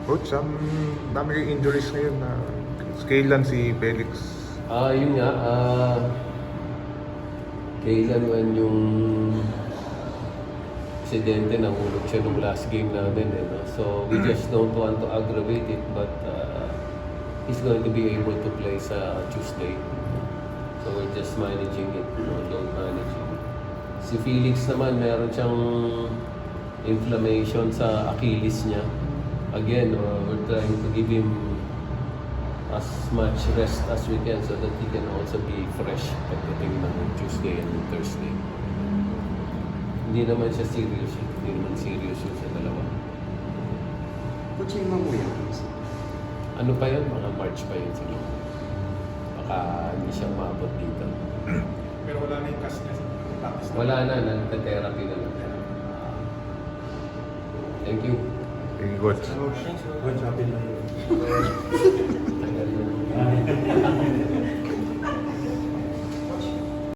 Coach, dami kayong injuries ngayon na scale lang si Felix. Yun nga, kailan man yung aksidente, nahulog siya nung last game namin. No? So, we just don't want to aggravate it, but he's going to be able to play sa Tuesday. So, we're just managing it, load managing. Si Felix naman, meron siyang inflammation sa Achilles niya. Again, we're trying to give him as much rest as we can so that he can also be fresh pagdating ng Tuesday and Thursday. Hindi naman siya serious. Hindi naman serious yun sa dalawa. Coach, yung mga kuya? Ano pa yun? Mga March pa yun siguro. Baka hindi siya maabot dito. Pero wala na yung cast niya sa practice. Wala na, nag-therapy na lang. Thank you. Thank you, Coach. Coach, happy na yun.